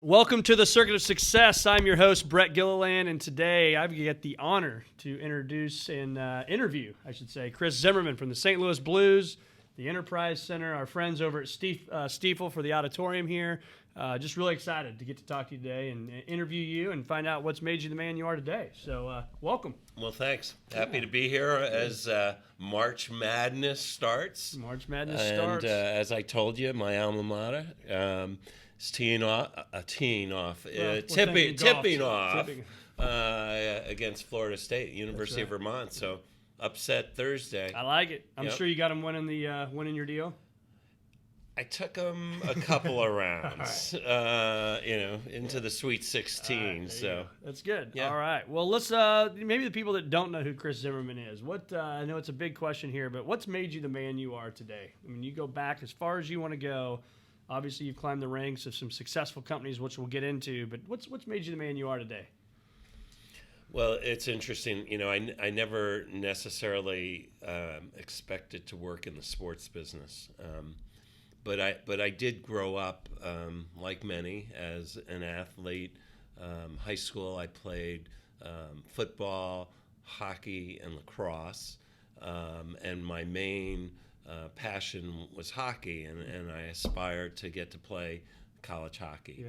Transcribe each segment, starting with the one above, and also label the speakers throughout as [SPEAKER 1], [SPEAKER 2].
[SPEAKER 1] Welcome to the Circuit of Success. I'm your host, Brett Gilliland, and today I get the honor to introduce and interview, Chris Zimmerman from the St. Louis Blues, the Enterprise Center, our friends over at Stiefel for the auditorium here. Just really excited to get to talk to you today and interview you and find out what's made you the man you are today. So welcome.
[SPEAKER 2] Well, thanks. Happy to be here as March Madness starts.
[SPEAKER 1] And
[SPEAKER 2] as I told you, my alma mater is tipping off against Florida State, University of Vermont. So upset Thursday.
[SPEAKER 1] I like it. I'm sure you got them winning your deal.
[SPEAKER 2] I took them a couple of rounds, into the Sweet 16. So
[SPEAKER 1] that's good.
[SPEAKER 2] Yeah.
[SPEAKER 1] All right. Well, let's maybe the people that don't know who Chris Zimmerman is. I know it's a big question here, but what's made you the man you are today? I mean, you go back as far as you want to go. Obviously, you've climbed the ranks of some successful companies, which we'll get into. But what's made you the man you are today?
[SPEAKER 2] Well, it's interesting. I never necessarily expected to work in the sports business. But I did grow up, like many, as an athlete. High school, I played football, hockey, and lacrosse. And my main passion was hockey, and I aspired to get to play college hockey.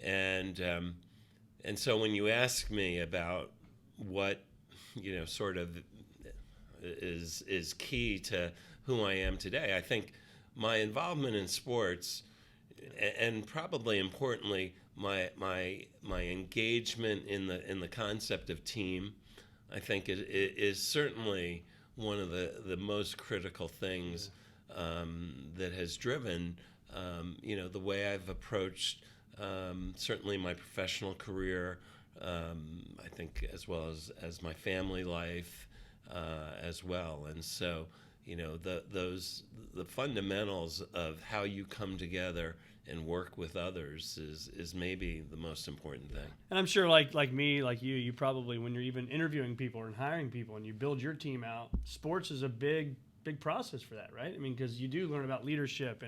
[SPEAKER 1] Yeah.
[SPEAKER 2] And so when you ask me about what, sort of is key to who I am today, I think my involvement in sports, and probably importantly, my engagement in the concept of team, I think is certainly one of the most critical things that has driven the way I've approached certainly my professional career, I think, as well as my family life as well. And so the fundamentals of how you come together and work with others is maybe the most important thing.
[SPEAKER 1] And I'm sure like me, like you probably, when you're even interviewing people and hiring people and you build your team out, sports is a big process for that, right? I mean, because you do learn about leadership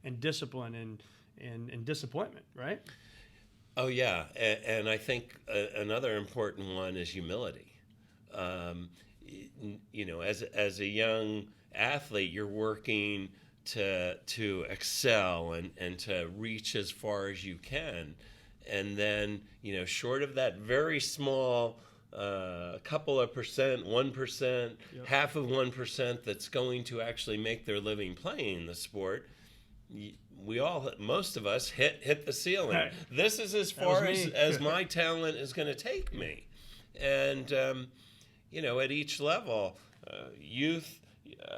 [SPEAKER 1] and discipline and disappointment, right?
[SPEAKER 2] Oh, yeah. And I think another important one is humility. As a young athlete, you're working to excel and to reach as far as you can, and then short of that very small couple of percent, 1%, half of 1% that's going to actually make their living playing the sport, most of us hit the ceiling.
[SPEAKER 1] Right.
[SPEAKER 2] This is as far as my talent is going to take me, and at each level, youth,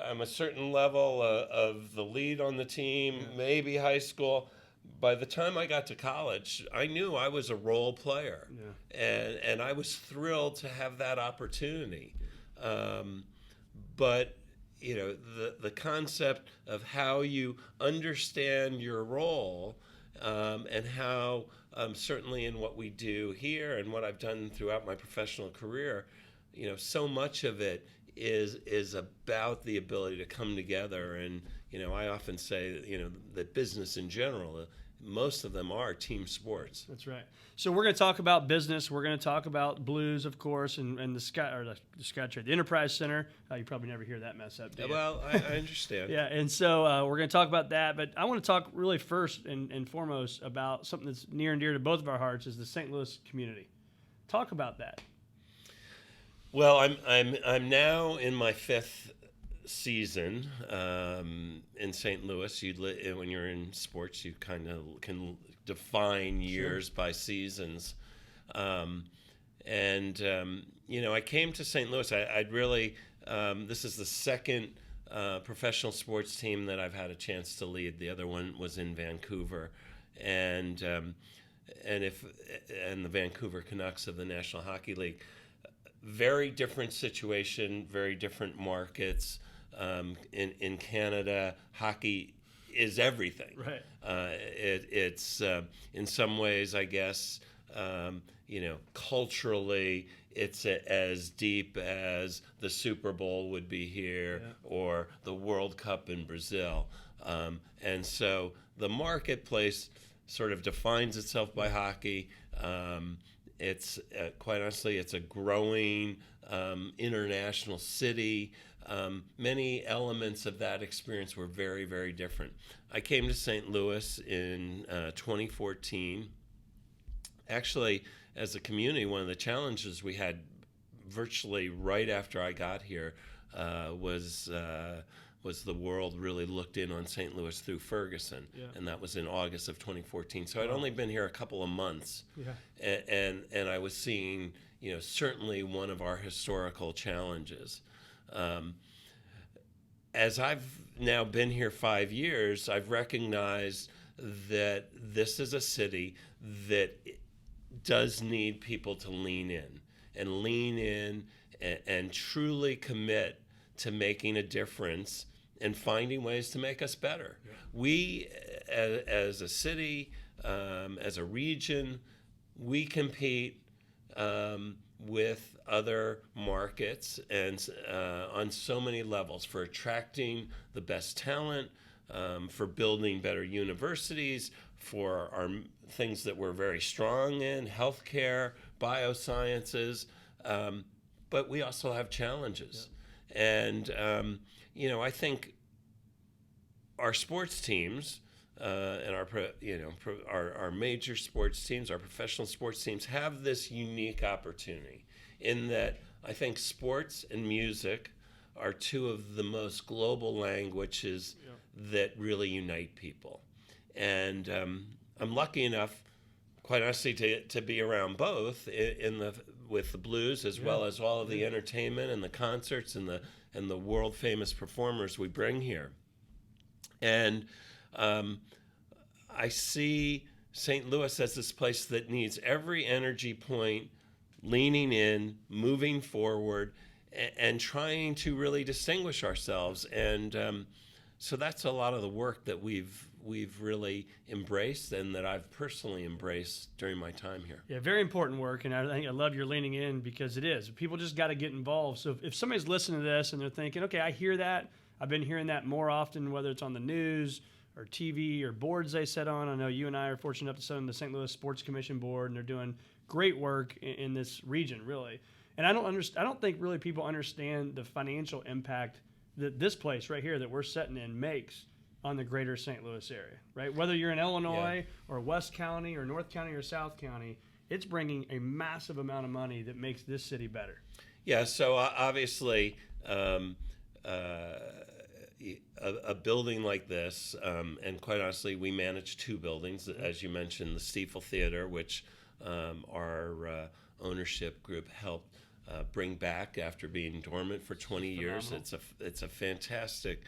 [SPEAKER 2] I'm a certain level of the lead on the team, maybe high school. By the time I got to college, I knew I was a role player, and I was thrilled to have that opportunity. But the concept of how you understand your role, and how certainly in what we do here and what I've done throughout my professional career, so much of it is about the ability to come together. And I often say that business in general, most of them are team sports.
[SPEAKER 1] That's right. So we're going to talk about business. We're going to talk about Blues, of course, and the Enterprise Center. You probably never hear that mess up, do you?
[SPEAKER 2] Well, I understand.
[SPEAKER 1] Yeah, and so we're going to talk about that. But I want to talk really first and foremost about something that's near and dear to both of our hearts, is the St. Louis community. Talk about that.
[SPEAKER 2] Well, I'm now in my fifth season in St. Louis. When you're in sports, you kind of can define years by seasons. I came to St. Louis. I'd really this is the second professional sports team that I've had a chance to lead. The other one was in Vancouver, and the Vancouver Canucks of the National Hockey League. Very different situation, very different markets. In Canada, hockey is everything.
[SPEAKER 1] Right.
[SPEAKER 2] It's in some ways, I guess, culturally, it's as deep as the Super Bowl would be here, or the World Cup in Brazil. And so the marketplace sort of defines itself by hockey. It's quite honestly, it's a growing international city. Many elements of that experience were very, very different. I came to St. Louis in 2014. Actually, as a community, one of the challenges we had virtually right after I got here was the world really looked in on St. Louis through Ferguson, and that was in August of 2014. So I'd only been here a couple of months, and I was seeing, certainly one of our historical challenges. As I've now been here 5 years, I've recognized that this is a city that does need people to lean in and truly commit to making a difference and finding ways to make us better. Yeah. We, as a city, as a region, we compete with other markets and on so many levels for attracting the best talent, for building better universities, for our things that we're very strong in, healthcare, biosciences, but we also have challenges. Yeah. And, I think our sports teams and our major sports teams, our professional sports teams have this unique opportunity in that I think sports and music are two of the most global languages that really unite people. And I'm lucky enough, quite honestly, to be around both with the blues as well as all of the entertainment and the concerts and the world famous performers we bring here. And I see St. Louis as this place that needs every energy point leaning in, moving forward, and trying to really distinguish ourselves. And so that's a lot of the work that we've really embraced and that I've personally embraced during my time here.
[SPEAKER 1] Yeah, very important work, and I love your leaning in because it is. People just got to get involved. So if somebody's listening to this and they're thinking, okay, I hear that. I've been hearing that more often, whether it's on the news or TV or boards they sit on. I know you and I are fortunate enough to sit on the St. Louis Sports Commission board, and they're doing great work in this region, really. And I don't think really people understand the financial impact that this place right here that we're sitting in makes on the greater St. Louis area, right? Whether you're in Illinois or West County or North County or South County, it's bringing a massive amount of money that makes this city better.
[SPEAKER 2] Yeah, so obviously a building like this, and quite honestly, we manage two buildings, as you mentioned, the Stiefel Theater, which our ownership group helped bring back after being dormant for 20 years. It's a fantastic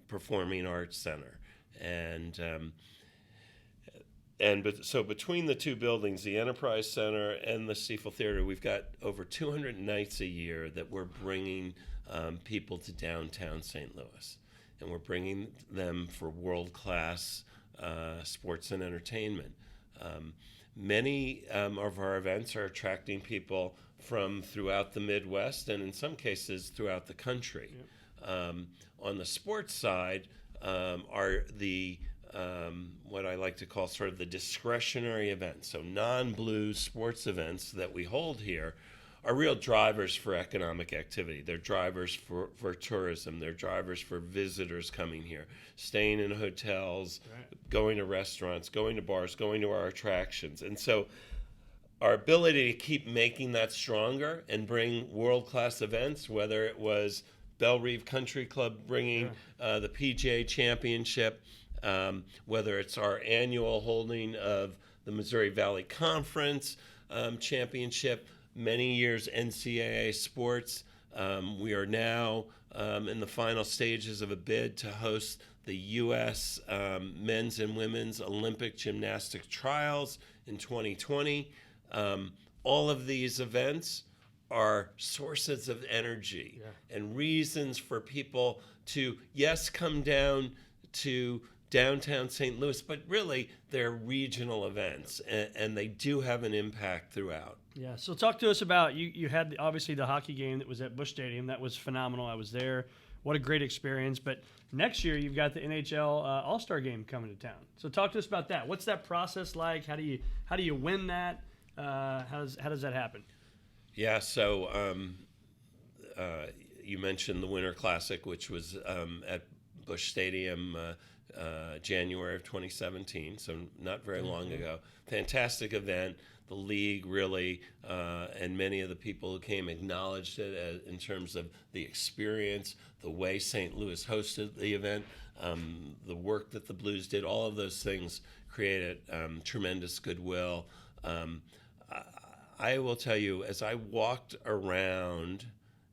[SPEAKER 2] performing arts center, so between the two buildings, the Enterprise Center and the Stiefel Theater, we've got over 200 nights a year that we're bringing people to downtown St. Louis, and we're bringing them for world-class sports and entertainment. Many of our events are attracting people from throughout the Midwest and in some cases throughout the country. Yep. On the sports side are the what I like to call sort of the discretionary events. So non-blues sports events that we hold here are real drivers for economic activity. They're drivers for tourism. They're drivers for visitors coming here, staying in hotels, going to restaurants, going to bars, going to our attractions. And so our ability to keep making that stronger and bring world-class events, whether it was Belle Reve Country Club bringing the PGA Championship, whether it's our annual holding of the Missouri Valley Conference Championship, many years NCAA sports. We are now in the final stages of a bid to host the U.S. men's and women's Olympic gymnastics trials in 2020. All of these events are sources of energy and reasons for people to, yes, come down to downtown St. Louis, but really they're regional events, and they do have an impact throughout.
[SPEAKER 1] Yeah, so talk to us about, you had obviously the hockey game that was at Busch Stadium. That was phenomenal. I was there. what a great experience. But next year you've got the NHL AllStar Game coming to town. So talk to us about that. What's that process like? How do you win that? How does that happen?
[SPEAKER 2] Yeah, so you mentioned the Winter Classic, which was at Busch Stadium January of 2017, so not very long ago. Fantastic event. The league really, and many of the people who came acknowledged it in terms of the experience, the way St. Louis hosted the event, the work that the Blues did. All of those things created tremendous goodwill. I will tell you, as I walked around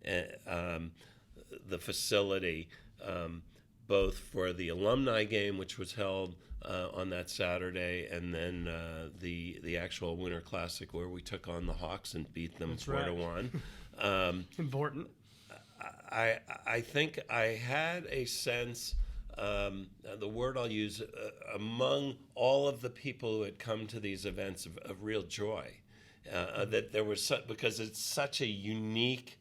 [SPEAKER 2] the facility, both for the alumni game, which was held on that Saturday, and then the actual Winter Classic, where we took on the Hawks and beat them 4-1.
[SPEAKER 1] Important.
[SPEAKER 2] I think I had a sense, the word I'll use, among all of the people who had come to these events of real joy. That there was because it's such a unique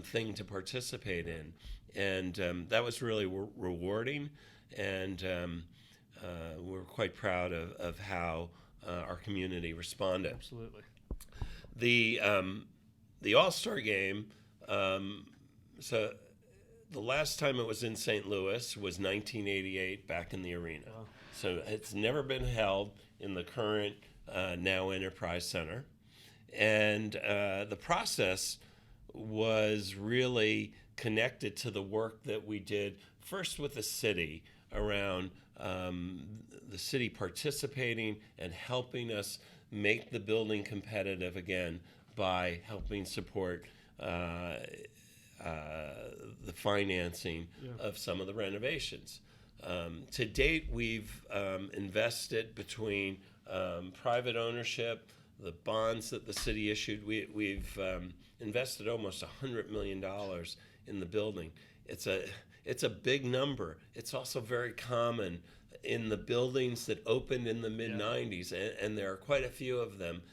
[SPEAKER 2] thing to participate in, and that was really rewarding, and we're quite proud of how our community responded.
[SPEAKER 1] Absolutely.
[SPEAKER 2] The All-Star Game. So the last time it was in St. Louis was 1988, back in the arena. Oh. So it's never been held in the current now Enterprise Center. And the process was really connected to the work that we did first with the city around the city participating and helping us make the building competitive again by helping support the financing of some of the renovations. To date, we've invested between private ownership, the bonds that the city issued. We've invested almost $100 million in the building. It's a big number. It's also very common in the buildings that opened in the mid-'90s, and there are quite a few of them,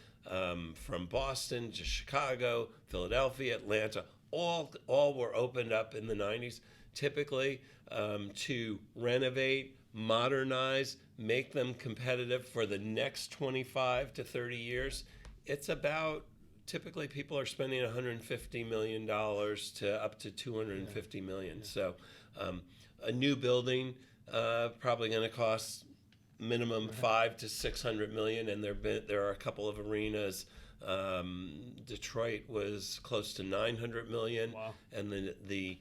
[SPEAKER 2] from Boston to Chicago, Philadelphia, Atlanta. All were opened up in the 90s, typically to renovate, modernize, make them competitive for the next 25 to 30 years. It's about, typically people are spending $150 million to up to $250 million. So a new building probably going to cost minimum $500 to $600 million, and there are a couple of arenas. Detroit was close to $900 million. Wow. And then the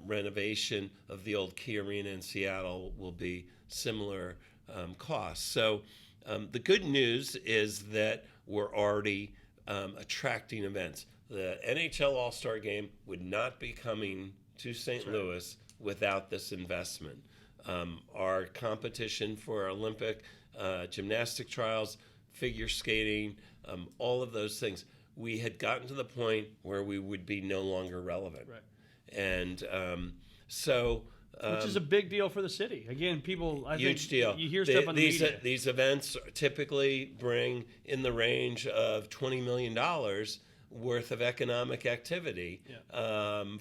[SPEAKER 2] renovation of the old Key Arena in Seattle will be similar costs. So the good news is that we're already attracting events. The NHL All-Star Game would not be coming to St. Louis without this investment. Our competition for Olympic gymnastic trials, figure skating, all of those things, we had gotten to the point where we would be no longer relevant. Right. And which is a big deal for the city. Again, people, huge deal. You hear stuff on the media. These events typically bring in the range of $20 million worth of economic activity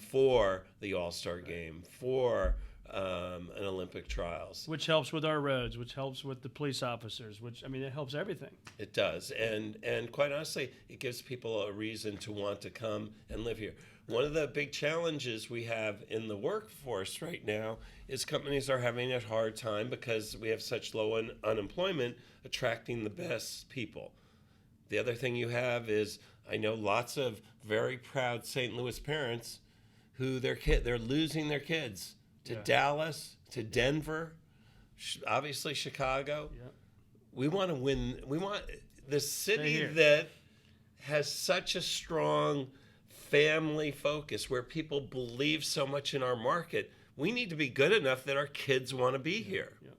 [SPEAKER 2] for the All-Star Game, for an Olympic trials.
[SPEAKER 1] Which helps with our roads, which helps with the police officers, it helps everything.
[SPEAKER 2] It does. And quite honestly, it gives people a reason to want to come and live here. One of the big challenges we have in the workforce right now is companies are having a hard time because we have such low unemployment attracting the best people. The other thing you have is, I know lots of very proud St. Louis parents who they're losing their kids to Dallas, to Denver, obviously Chicago. Yep. We want to win. We want the city that has such a strong family focus, where people believe so much in our market. We need to be good enough that our kids want to be here.
[SPEAKER 1] Yeah.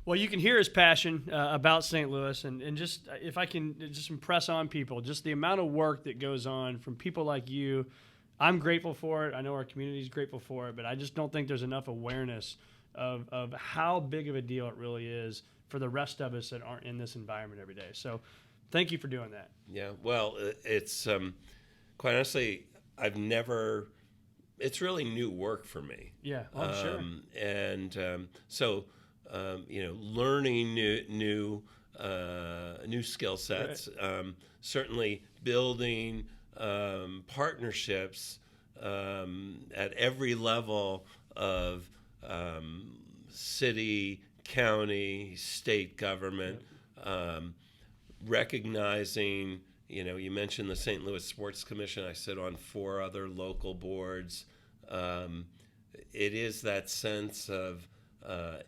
[SPEAKER 1] Well, you can hear his passion about St. Louis, and just if I can just impress on people, just the amount of work that goes on from people like you. I'm grateful for it. I know our community is grateful for it, but I just don't think there's enough awareness of how big of a deal it really is for the rest of us that aren't in this environment every day. So thank you for doing that.
[SPEAKER 2] Yeah, well, it's quite honestly, I've never it's really new work for me.
[SPEAKER 1] Yeah, I'm sure.
[SPEAKER 2] So learning new skill sets, certainly building partnerships at every level of city, county, state government, recognizing, you mentioned the St. Louis Sports Commission. I sit on 4 other local boards. It is that sense of, I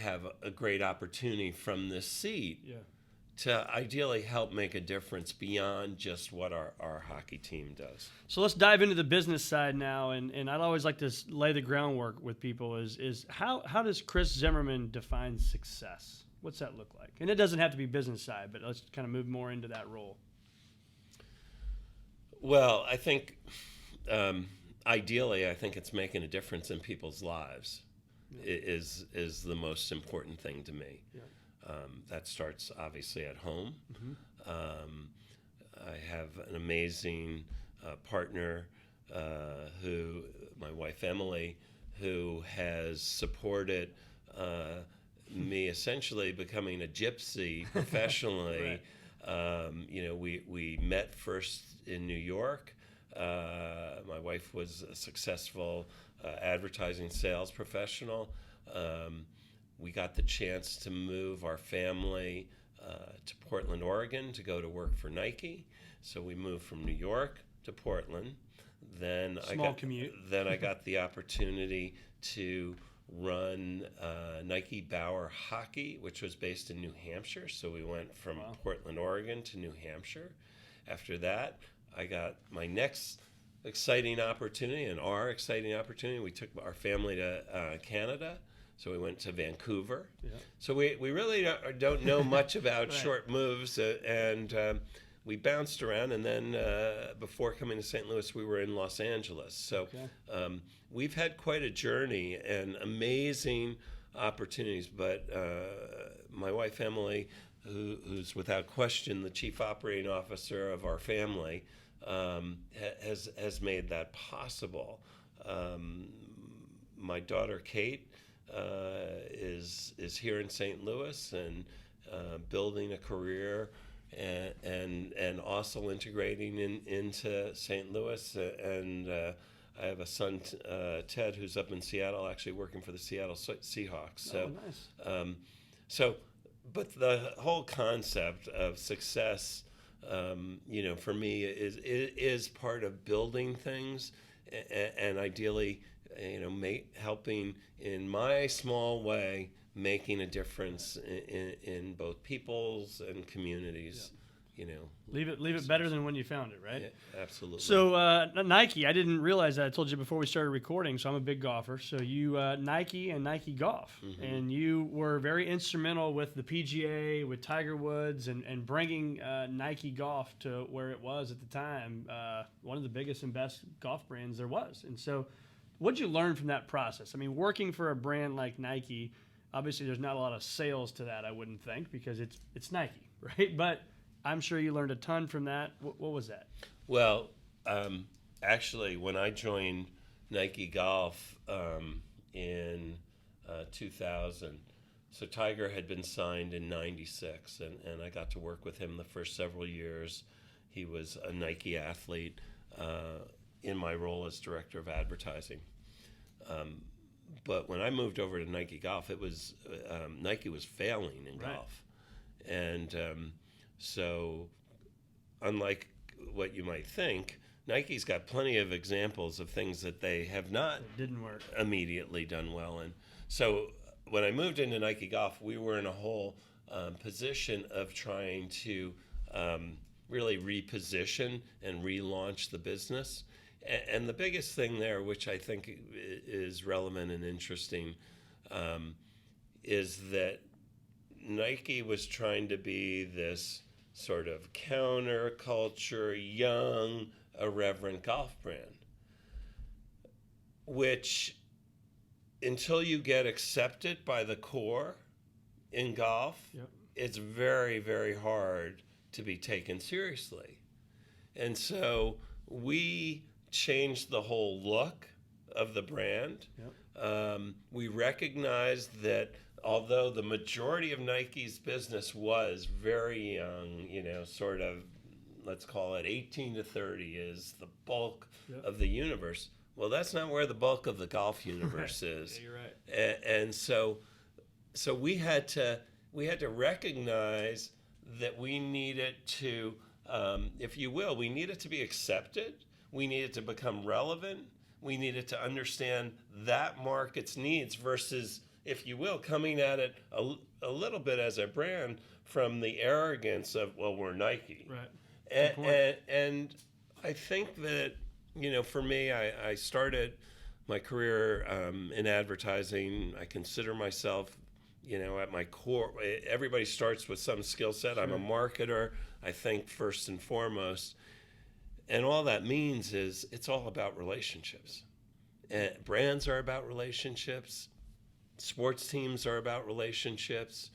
[SPEAKER 2] have a great opportunity from this seat to ideally help make a difference beyond just what our hockey team does.
[SPEAKER 1] So let's dive into the business side now, and I'd always like to lay the groundwork with people is how does Chris Zimmerman define success? What's that look like? And it doesn't have to be business side, but let's kind of move more into that role.
[SPEAKER 2] Well, I think ideally, I think it's making a difference in people's lives is the most important thing to me. Yeah. That starts obviously at home. I have an amazing partner, my wife Emily, who has supported me essentially becoming a gypsy professionally. We met first in New York. My wife was a successful advertising sales professional. We got the chance to move our family to Portland, Oregon to go to work for Nike. So we moved from New York to Portland. Then
[SPEAKER 1] commute.
[SPEAKER 2] Then I got the opportunity to run Nike Bauer Hockey, which was based in New Hampshire. So we went from Portland, Oregon to New Hampshire. After that, I got my next exciting opportunity, We took our family to Canada. So we went to Vancouver. Yeah. So we really don't know much about short moves, and we bounced around. And then before coming to St. Louis, we were in Los Angeles. So we've had quite a journey and amazing opportunities. But my wife, Emily, who's without question the chief operating officer of our family, has made that possible. My daughter, Kate, is here in St. Louis and building a career and also integrating into St. Louis. And I have a son, Ted, who's up in Seattle, actually working for the Seattle Seahawks. So,
[SPEAKER 1] nice.
[SPEAKER 2] But the whole concept of success, for me is part of building things and ideally, helping in my small way, making a difference in both peoples and communities.
[SPEAKER 1] Leave it better than when you found it, right?
[SPEAKER 2] Yeah, absolutely.
[SPEAKER 1] So Nike, I didn't realize that. I told you before we started recording. So I'm a big golfer. So you Nike and Nike Golf, and you were very instrumental with the PGA, with Tiger Woods, and bringing Nike Golf to where it was at the time, one of the biggest and best golf brands there was. And so, what'd you learn from that process? I mean, working for a brand like Nike, obviously there's not a lot of sales to that, I wouldn't think, because it's Nike, right? But I'm sure you learned a ton from that. What was that?
[SPEAKER 2] Well, actually, when I joined Nike Golf in 2000, so Tiger had been signed in 96, and I got to work with him the first several years. He was a Nike athlete in my role as director of advertising. But when I moved over to Nike Golf, it was Nike was failing in golf. And so unlike what you might think, Nike's got plenty of examples of things that they have not
[SPEAKER 1] didn't work
[SPEAKER 2] immediately done well in. So when I moved into Nike Golf, we were in a whole position of trying to really reposition and relaunch the business. And the biggest thing there, which I think is relevant and interesting, is that Nike was trying to be this sort of counterculture, young, irreverent golf brand, which until you get accepted by the core in golf, it's very, very hard to be taken seriously. And so we changed the whole look of the brand.
[SPEAKER 1] Yep.
[SPEAKER 2] We recognized that although the majority of Nike's business was very young, sort of, let's call it 18 to 30 is the bulk
[SPEAKER 1] Yep.
[SPEAKER 2] of the universe. Well, that's not where the bulk of the golf universe is.
[SPEAKER 1] Yeah, you're right.
[SPEAKER 2] And so we had to recognize that we needed to, if you will, we needed to be accepted. We needed to become relevant. We needed to understand that market's needs versus, if you will, coming at it a little bit as a brand from the arrogance of, well, we're Nike.
[SPEAKER 1] Right.
[SPEAKER 2] And I think that, for me, I started my career in advertising. I consider myself, at my core, everybody starts with some skill set.
[SPEAKER 1] Sure.
[SPEAKER 2] I'm a marketer, I think, first and foremost. And all that means is it's all about relationships. And brands are about relationships. Sports teams are about relationships.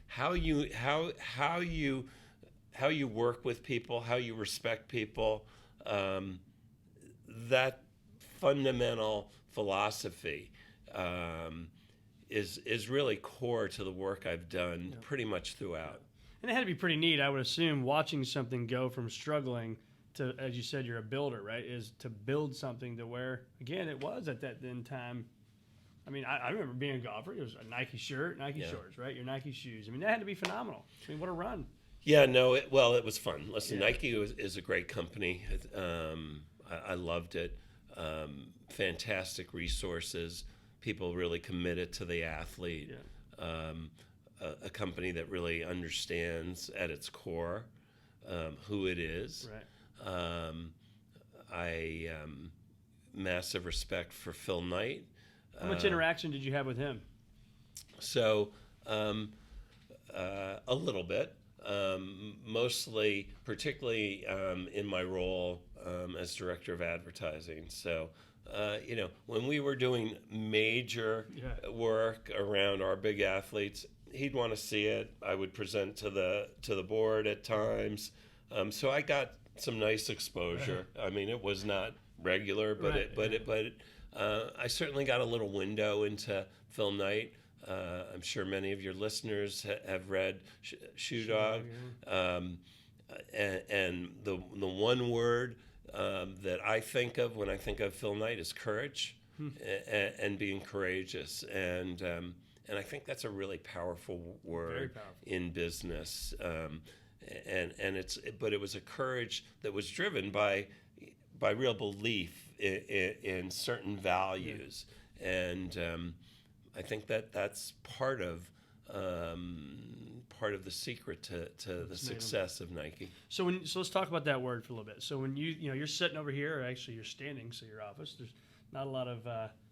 [SPEAKER 2] How you work with people, how you respect people. That fundamental philosophy is really core to the work I've done pretty much throughout.
[SPEAKER 1] And it had to be pretty neat, I would assume, watching something go from struggling to, as you said, you're a builder, right? Is to build something to where, again, it was at that then time. I mean, I remember being a golfer. It was a Nike shirt, Nike shorts, right? Your Nike shoes. I mean, that had to be phenomenal. I mean, what a run.
[SPEAKER 2] Yeah, no, it was fun. Listen, Nike is a great company. I loved it. Fantastic resources. People really committed to the athlete.
[SPEAKER 1] Yeah.
[SPEAKER 2] A company that really understands at its core who it is.
[SPEAKER 1] Right.
[SPEAKER 2] I massive respect for Phil Knight.
[SPEAKER 1] How much interaction did you have with him?
[SPEAKER 2] So, a little bit. Mostly, particularly in my role as director of advertising. So, when we were doing major work around our big athletes, he'd want to see it. I would present to the board at times. So I got some nice exposure. I mean, it was not regular, but I certainly got a little window into Phil Knight. I'm sure many of your listeners have read Shoe Dog, and the one word that I think of when I think of Phil Knight is courage, and being courageous, and I think that's a really powerful word.
[SPEAKER 1] Very powerful.
[SPEAKER 2] In business, and it was a courage that was driven by real belief in certain values, and I think that's part of the secret to the success of Nike.
[SPEAKER 1] So let's talk about that word for a little bit. So when you're sitting over here, or actually you're standing, so your office, there's not a lot of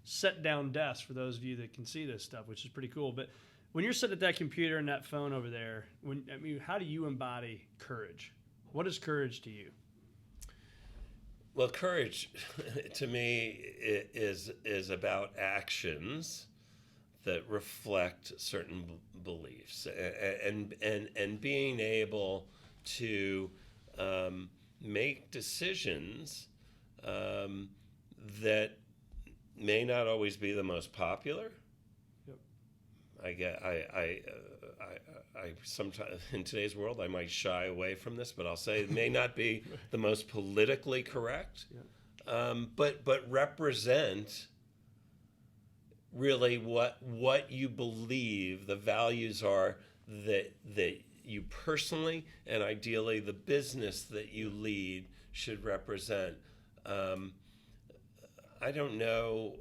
[SPEAKER 1] set down desks for those of you that can see this stuff, which is pretty cool. But when you're sitting at that computer and that phone over there, how do you embody courage? What is courage to you?
[SPEAKER 2] Well, courage to me is about actions that reflect certain beliefs, and being able to make decisions that may not always be the most popular.
[SPEAKER 1] Yep.
[SPEAKER 2] I sometimes in today's world I might shy away from this, but I'll say it may not be the most politically correct, but represent really what you believe the values are that you personally and ideally the business that you lead should represent. I don't know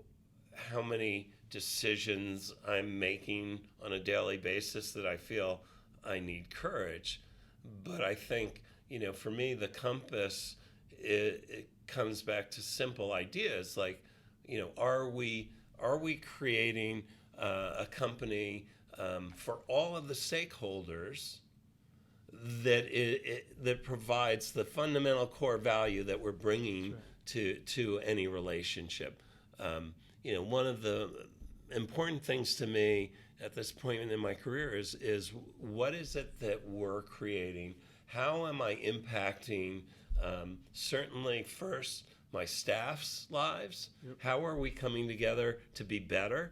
[SPEAKER 2] how many decisions I'm making on a daily basis that I feel I need courage, but I think, for me, the compass, it comes back to simple ideas like, are we creating a company for all of the stakeholders that provides the fundamental core value that we're bringing to any relationship. One of the important things to me at this point in my career is what is it that we're creating? How am I impacting, certainly first, my staff's lives? How are we coming together to be better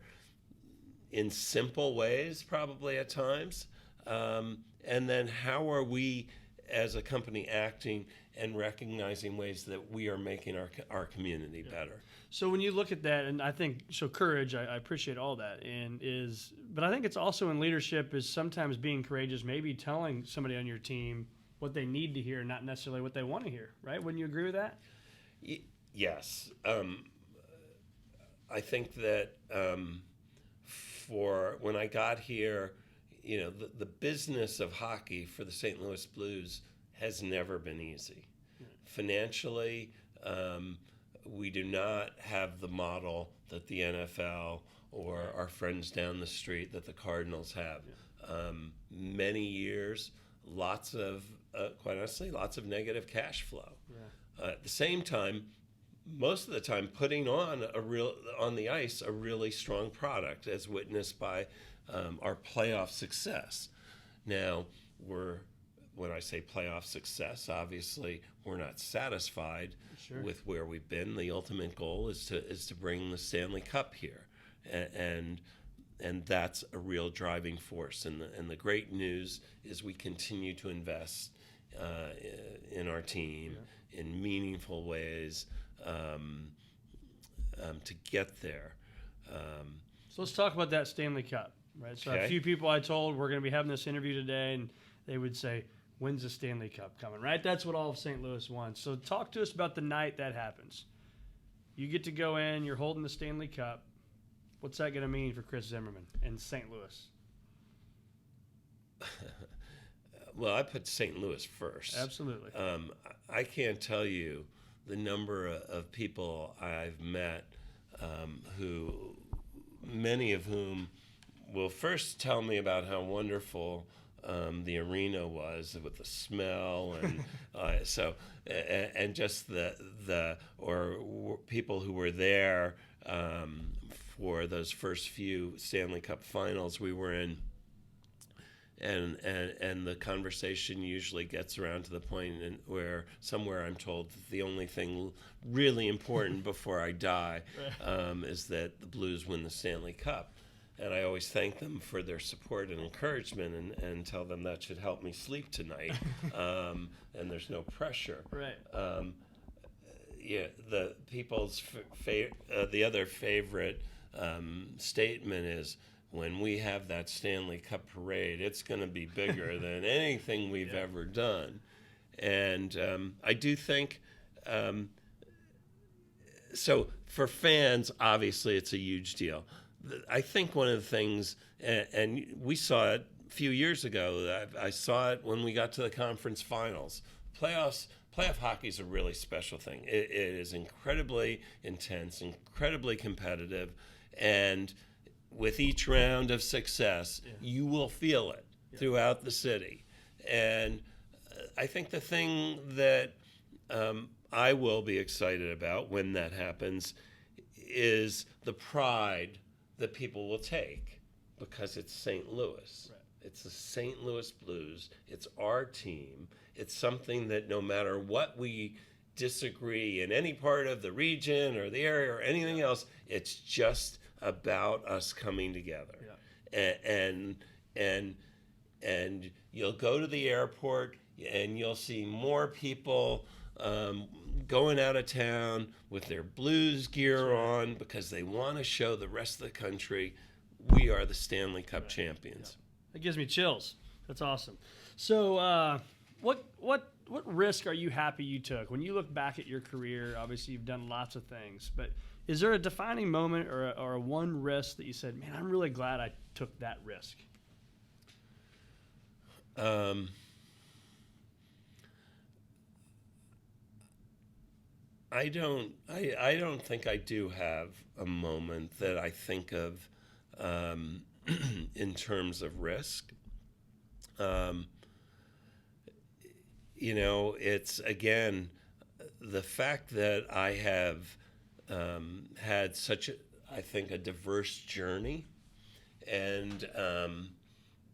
[SPEAKER 2] in simple ways, probably at times? And then how are we as a company acting and recognizing ways that we are making our community better?
[SPEAKER 1] So when you look at that, and I think, so courage, I appreciate all that, but I think it's also in leadership is sometimes being courageous, maybe telling somebody on your team what they need to hear, not necessarily what they want to hear, right? Wouldn't you agree with that?
[SPEAKER 2] Yes. I think that for when I got here, the business of hockey for the St. Louis Blues has never been easy. Financially, we do not have the model that the NFL or our friends down the street that the Cardinals have. Many years, lots of, quite honestly, lots of negative cash flow. At the same time, most of the time, putting on the ice a really strong product, as witnessed by our playoff success. Now, when I say playoff success, obviously we're not satisfied with where we've been. The ultimate goal is to bring the Stanley Cup here, and that's a real driving force. And the great news is we continue to invest in our team in meaningful ways to get there.
[SPEAKER 1] So let's talk about that Stanley Cup, right? So a few people I told we're going to be having this interview today, and they would say, when's the Stanley Cup coming, right? That's what all of St. Louis wants. So talk to us about the night that happens. You get to go in, you're holding the Stanley Cup. What's that going to mean for Chris Zimmerman in St. Louis?
[SPEAKER 2] Well, I put St. Louis first.
[SPEAKER 1] Absolutely.
[SPEAKER 2] I can't tell you the number of people I've met many of whom will first tell me about how wonderful the arena was with the smell and and just or people who were there for those first few Stanley Cup finals we were in, and the conversation usually gets around to the point where somewhere I'm told that the only thing really important before I die is that the Blues win the Stanley Cup. And I always thank them for their support and encouragement and tell them that should help me sleep tonight. And there's no pressure.
[SPEAKER 1] Right.
[SPEAKER 2] The people's the other favorite statement is, when we have that Stanley Cup parade, it's going to be bigger than anything we've ever done. And I do think, so for fans, obviously it's a huge deal. I think one of the things, and we saw it a few years ago, I saw it when we got to the conference finals. Playoff hockey is a really special thing. It is incredibly intense, incredibly competitive, and with each round of success, you will feel it throughout the city. And I think the thing that I will be excited about when that happens is the pride that people will take, because it's St. Louis. Right. It's the St. Louis Blues. It's our team. It's something that no matter what we disagree in any part of the region or the area or anything else, it's just about us coming together. And you'll go to the airport and you'll see more people going out of town with their Blues gear on because they want to show the rest of the country we are the Stanley Cup champions.
[SPEAKER 1] That gives me chills. That's awesome. So what risk are you happy you took? When you look back at your career, obviously you've done lots of things, but is there a defining moment or a one risk that you said, man, I'm really glad I took that risk?
[SPEAKER 2] I don't think I do have a moment that I think of in terms of risk. It's, again, the fact that I have had such a diverse journey, and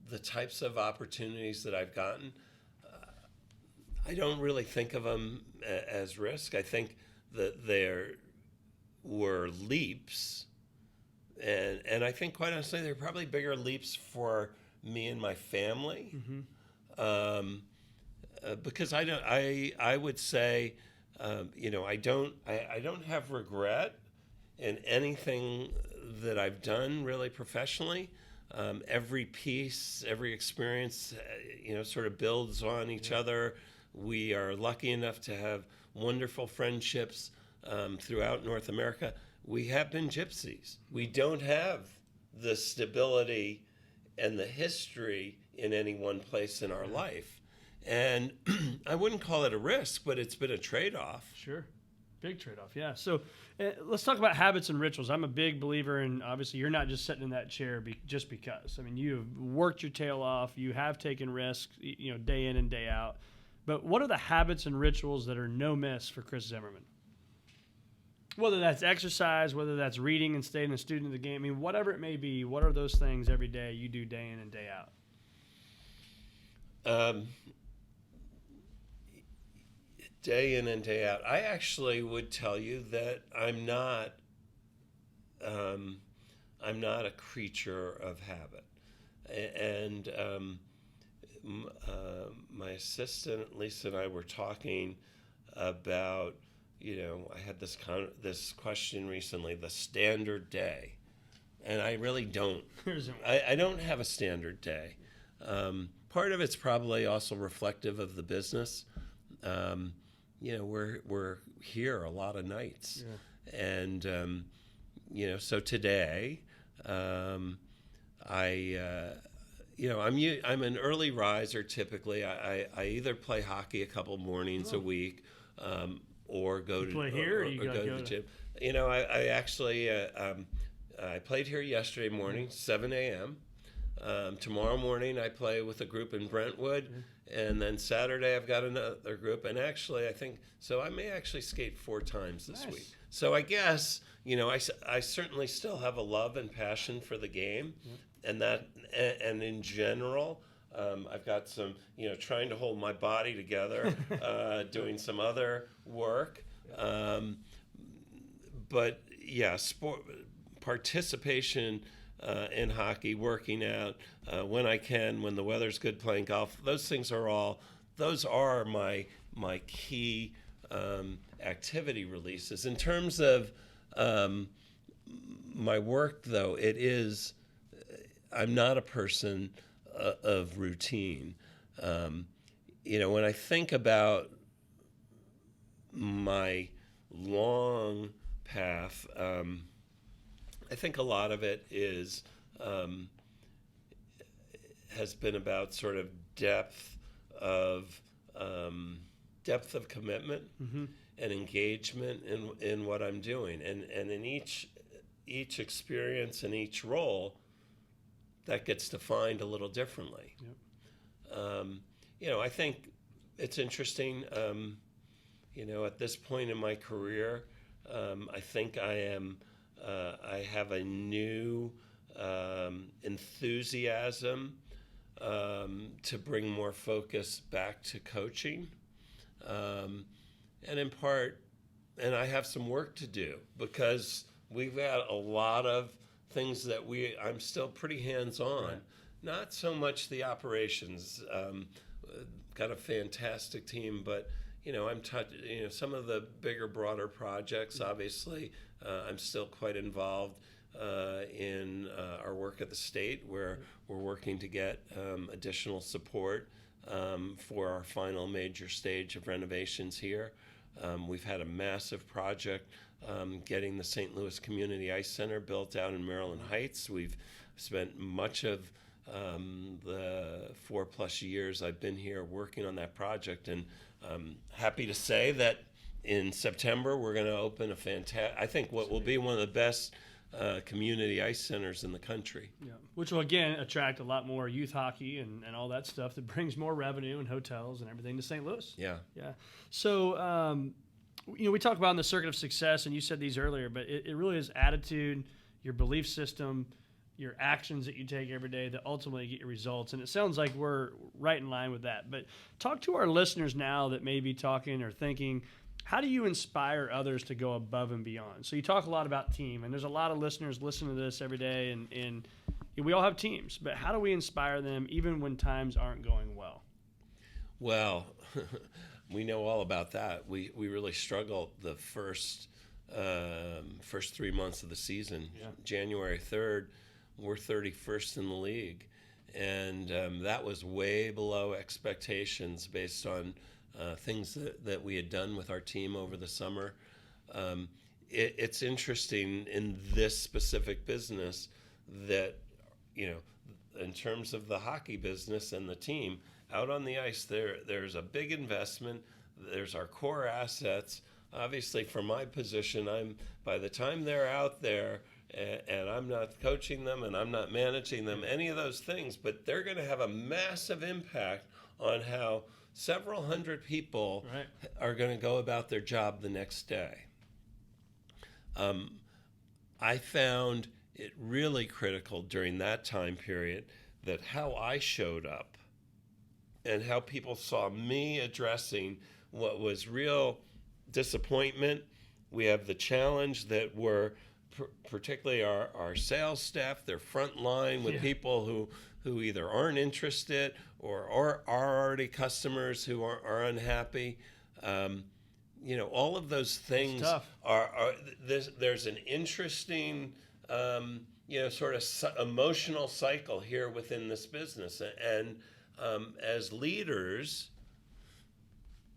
[SPEAKER 2] the types of opportunities that I've gotten, I don't really think of them as risk. I think that there were leaps, and I think quite honestly there are probably bigger leaps for me and my family, because I would say, I don't have regret in anything that I've done really professionally. Every piece, every experience, sort of builds on each other. We are lucky enough to have wonderful friendships throughout North America. We have been gypsies. We don't have the stability and the history in any one place in our life. And I wouldn't call it a risk, but it's been a trade-off.
[SPEAKER 1] Sure. Big trade-off, yeah. So let's talk about habits and rituals. I'm a big believer in, obviously, you're not just sitting in that chair just because. I mean, you've worked your tail off. You have taken risks, day in and day out. But what are the habits and rituals that are no miss for Chris Zimmerman? Whether that's exercise, whether that's reading and staying a student of the game, I mean, whatever it may be, what are those things every day you do day in and day out?
[SPEAKER 2] Day in and day out. I actually would tell you that I'm not a creature of habit. And my assistant Lisa and I were talking about, I had this question recently, the standard day, and I really don't. I don't have a standard day. Part of it's probably also reflective of the business. We're here a lot of nights, and so today, I'm an early riser typically. I either play hockey a couple mornings a week, or go to
[SPEAKER 1] play here, or you
[SPEAKER 2] go to the gym. I actually I played here yesterday morning, 7 a.m. Tomorrow morning I play with a group in Brentwood, and then Saturday I've got another group, and actually I think so I may actually skate 4 times this week. So I guess I certainly still have a love and passion for the game, and in general I've got some trying to hold my body together, doing some other work, but sport participation in hockey, working out when I can, when the weather's good, playing golf. Those are my key activity releases. In terms of my work, though, I'm not a person of routine. When I think about my long path, I think a lot of it has been about sort of depth of commitment and engagement in what I'm doing, and in each experience and each role, that gets defined a little differently. I think it's interesting. At this point in my career, I think I have a new enthusiasm to bring more focus back to coaching, and in part, and I have some work to do because we've got a lot of things that I'm still pretty hands-on. Right. Not so much the operations. Got a fantastic team, but I'm some of the bigger, broader projects. Obviously, I'm still quite involved in our work at the state, where we're working to get additional support for our final major stage of renovations here. We've had a massive project getting the St. Louis Community Ice Center built out in Maryland Heights. We've spent much of the 4+ years I've been here working on that project, and I'm happy to say that in September we're going to open I think what will be one of the best community ice centers in the country. Yeah, which will again attract a lot more youth hockey and all that stuff that brings more revenue and hotels and everything to St. Louis. Yeah. So we talk about in the circuit of success, and you said these earlier, but it really is attitude, your belief system, your actions that you take every day that ultimately get your results. And it sounds like we're right in line with that. But talk to our listeners now that may be talking or thinking,
[SPEAKER 1] How do you inspire others to go above and beyond? So you talk a lot about team, and there's a lot of listeners listening to this every day, and we all have teams, but how do we inspire them even when times aren't going well?
[SPEAKER 2] Well, we know all about that. We really struggled the first 3 months of the season.
[SPEAKER 1] Yeah.
[SPEAKER 2] January 3rd, we're 31st in the league, and that was way below expectations based on things that we had done with our team over the summer. It's interesting in this specific business that, in terms of the hockey business and the team, out on the ice, there's a big investment. There's our core assets. Obviously, from my position, by the time they're out there, and I'm not coaching them and I'm not managing them, any of those things, but they're going to have a massive impact on how several hundred people are going to go about their job the next day. I found it really critical during that time period that how I showed up and how people saw me addressing what was real disappointment. We have the challenge that we're particularly our sales staff, their front line with people who either aren't interested or are already customers who are unhappy. All of those things are there's an interesting sort of emotional cycle here within this business. And as leaders,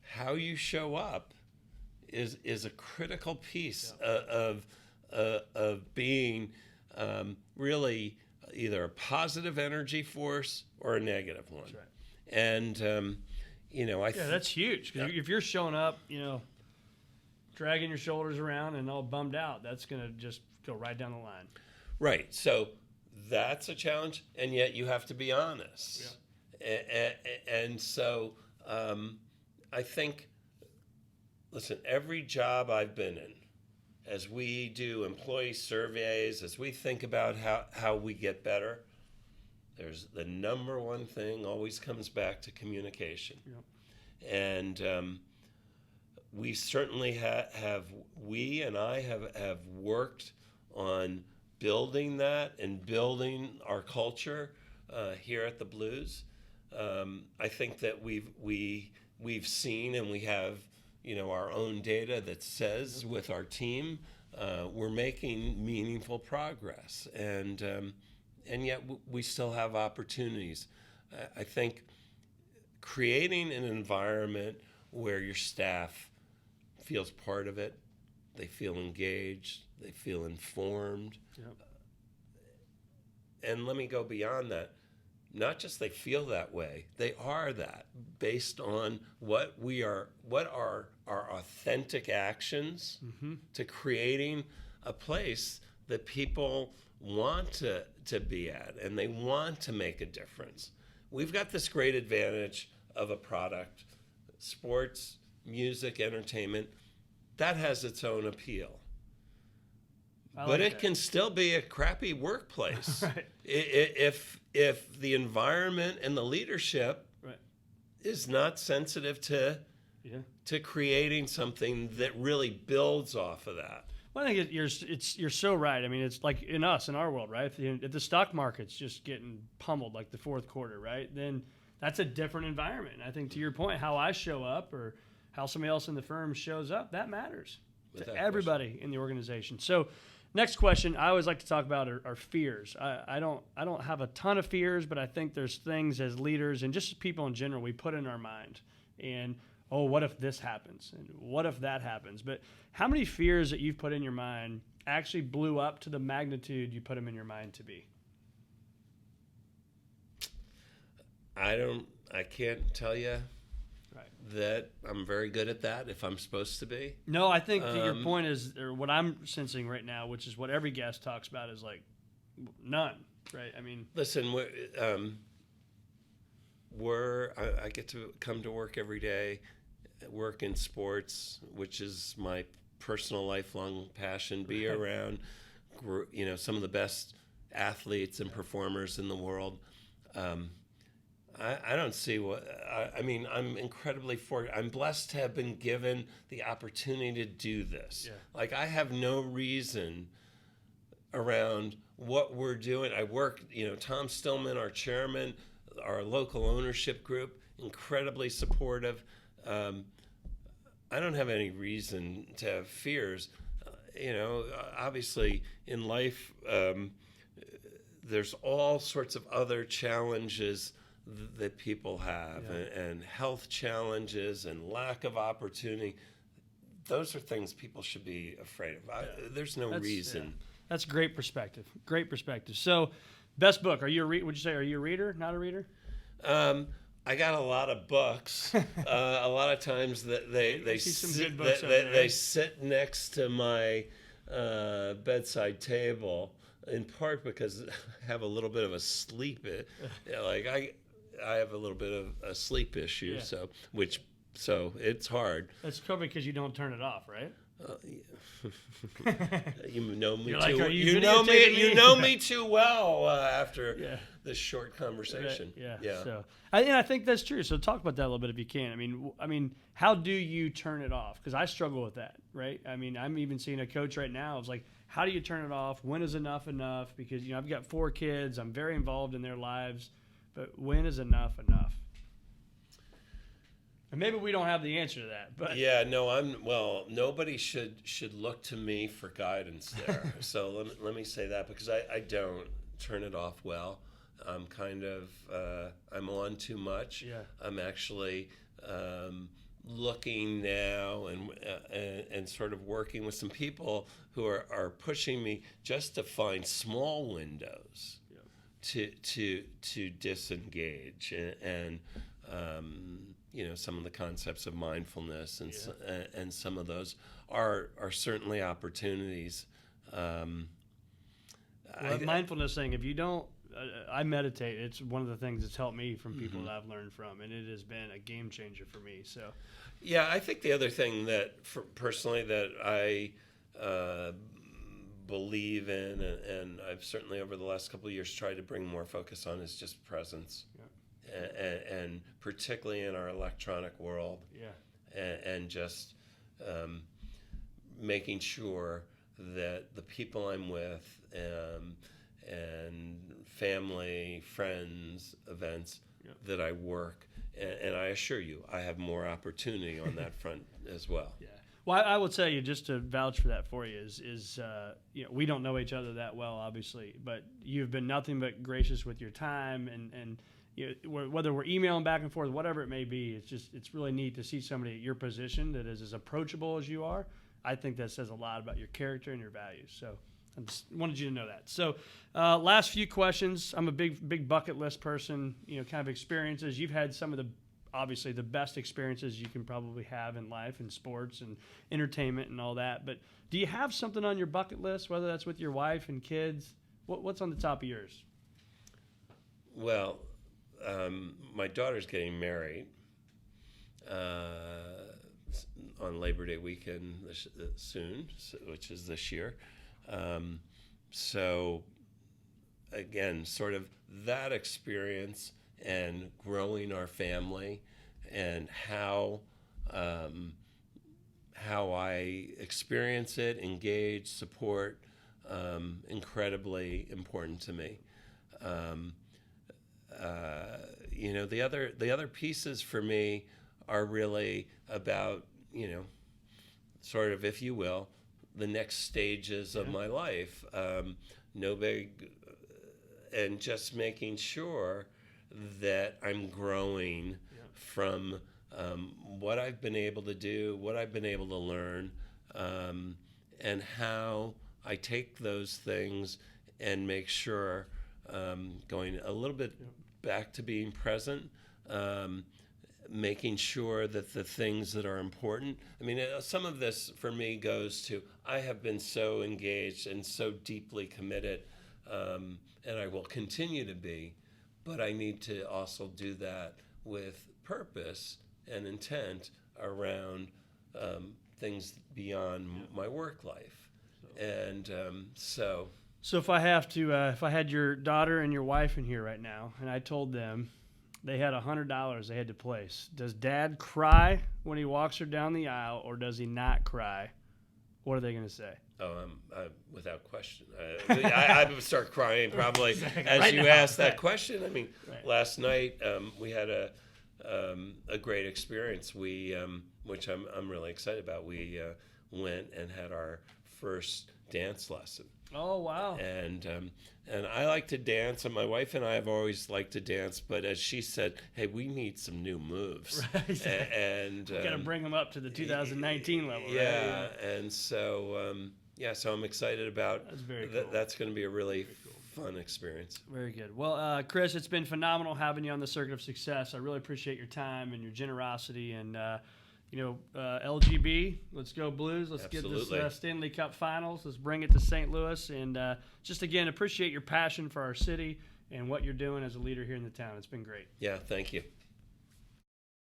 [SPEAKER 2] how you show up is a critical piece of being really either a positive energy force or a negative one.
[SPEAKER 1] That's right.
[SPEAKER 2] And
[SPEAKER 1] that's huge. Because if you're showing up, dragging your shoulders around and all bummed out, that's going to just go right down the line.
[SPEAKER 2] Right. So that's a challenge, and yet you have to be honest. Yeah. And so I think, listen, every job I've been in, as we do employee surveys, as we think about how we get better, there's the number one thing always comes back to communication. Yep. And we certainly we and I have worked on building that and building our culture here at the Blues. I think that we've seen, and we have our own data that says with our team we're making meaningful progress, and yet we still have opportunities. I think creating an environment where your staff feels part of it, they feel engaged, they feel informed. Yep. And let me go beyond that. Not just they feel that way, they are that based on what are our authentic actions to creating a place that people want to be at and they want to make a difference. We've got this great advantage of a product, sports, music, entertainment, that has its own appeal. But it can still be a crappy workplace. Right. If the environment and the leadership is not sensitive to creating something that really builds off of that.
[SPEAKER 1] Well, I think you're so right. I mean, it's like in our world, right? If the stock market's just getting pummeled like the fourth quarter, right? Then that's a different environment. And I think to your point, how I show up or how somebody else in the firm shows up, that matters to everybody in the organization. So next question, I always like to talk about are fears. I don't have a ton of fears, but I think there's things as leaders and just people in general we put in our mind. And, what if this happens? And what if that happens? But how many fears that you've put in your mind actually blew up to the magnitude you put them in your mind to be?
[SPEAKER 2] I can't tell you that I'm very good at that if I'm supposed to be.
[SPEAKER 1] No, I think your point is, or what I'm sensing right now, which is what every guest talks about, is like none, right? I mean,
[SPEAKER 2] listen, I get to come to work every day, work in sports, which is my personal lifelong passion, be around, some of the best athletes and performers in the world. I don't see what I mean. I'm incredibly fortunate. I'm blessed to have been given the opportunity to do this.
[SPEAKER 1] Yeah.
[SPEAKER 2] Like I have no reason around what we're doing. I work, Tom Stillman, our chairman, our local ownership group, incredibly supportive. I don't have any reason to have fears. Obviously in life, there's all sorts of other challenges that people have, and health challenges and lack of opportunity. Those are things people should be afraid of. There's no reason.
[SPEAKER 1] Yeah. That's great perspective. Great perspective. So, best book. Would you say, are you a reader? Not a reader?
[SPEAKER 2] I got a lot of books. A lot of times that they sit next to my bedside table, in part because I have a little bit of a sleep. I have a little bit of a sleep issue, so it's hard.
[SPEAKER 1] That's probably because you don't turn it off, right?
[SPEAKER 2] You know me
[SPEAKER 1] You're
[SPEAKER 2] too.
[SPEAKER 1] like,
[SPEAKER 2] You know me too well after this short conversation.
[SPEAKER 1] Yeah. So I think that's true. So talk about that a little bit if you can. I mean, how do you turn it off? Because I struggle with that, right? I mean, I'm even seeing a coach right now. It's like, how do you turn it off? When is enough? Because I've got 4 kids. I'm very involved in their lives, but when is enough? And maybe we don't have the answer to that, but
[SPEAKER 2] nobody should look to me for guidance there. So let me say that, because I don't turn it off well. I'm kind of I'm on too much.
[SPEAKER 1] Yeah.
[SPEAKER 2] I'm actually looking now and sort of working with some people who are pushing me just to find small windows to disengage and some of the concepts of mindfulness and some of those are certainly opportunities.
[SPEAKER 1] Mindfulness thing, if you don't, I meditate. It's one of the things that's helped me from people that I've learned from, and it has been a game changer for me. So,
[SPEAKER 2] yeah, I think the other thing that personally that I believe in, and I've certainly over the last couple of years tried to bring more focus on, is just presence. And particularly in our electronic world, and just making sure that the people I'm with and family, friends, events that I work, and I assure you, I have more opportunity on that front as well. Yeah.
[SPEAKER 1] Well, I will tell you, just to vouch for that for you, is we don't know each other that well, obviously, but you've been nothing but gracious with your time and whether we're emailing back and forth, whatever it may be, it's really neat to see somebody at your position that is as approachable as you are. I think that says a lot about your character and your values. So I just wanted you to know that. So last few questions. I'm a big bucket list person, kind of experiences. You've had some of obviously the best experiences you can probably have in life and sports and entertainment and all that. But do you have something on your bucket list, whether that's with your wife and kids? What's on the top of yours?
[SPEAKER 2] Well, my daughter's getting married on Labor Day weekend soon, which is this year. So again, sort of that experience and growing our family and how I experience it, engage, support, incredibly important to me. The other pieces for me are really about, sort of, if you will, the next stages of my life. And just making sure that I'm growing from what I've been able to do, what I've been able to learn, and how I take those things and make sure going a little bit back to being present, making sure that the things that are important. I mean, some of this for me goes to, I have been so engaged and so deeply committed, and I will continue to be, but I need to also do that with purpose and intent around things beyond my work life. And so
[SPEAKER 1] if I had your daughter and your wife in here right now, and I told them, They had $100 they had to place. Does Dad cry when he walks her down the aisle, or does he not cry? What are they going to say?
[SPEAKER 2] Oh, without question. I would start crying probably as
[SPEAKER 1] Right
[SPEAKER 2] you
[SPEAKER 1] now.
[SPEAKER 2] asked that question. I mean,
[SPEAKER 1] Right.
[SPEAKER 2] last night we had a great experience. We, which I'm really excited about. We went and had our first dance lesson.
[SPEAKER 1] Oh, wow.
[SPEAKER 2] And I like to dance, and my wife and I have always liked to dance. But as she said, "Hey, we need some new moves."
[SPEAKER 1] Right.
[SPEAKER 2] And
[SPEAKER 1] Got to bring them up to the 2019 level,
[SPEAKER 2] yeah,
[SPEAKER 1] right?
[SPEAKER 2] and so so I'm excited about.
[SPEAKER 1] That's very cool.
[SPEAKER 2] That's going to be a really fun experience.
[SPEAKER 1] Very good. Well, Chris, it's been phenomenal having you on the Circuit of Success. I really appreciate your time and your generosity. And, LGB, let's go Blues. Let's
[SPEAKER 2] Absolutely.
[SPEAKER 1] get this Stanley Cup Finals. Let's bring it to St. Louis. And just, again, appreciate your passion for our city and what you're doing as a leader here in the town. It's been great.
[SPEAKER 2] Yeah, thank you.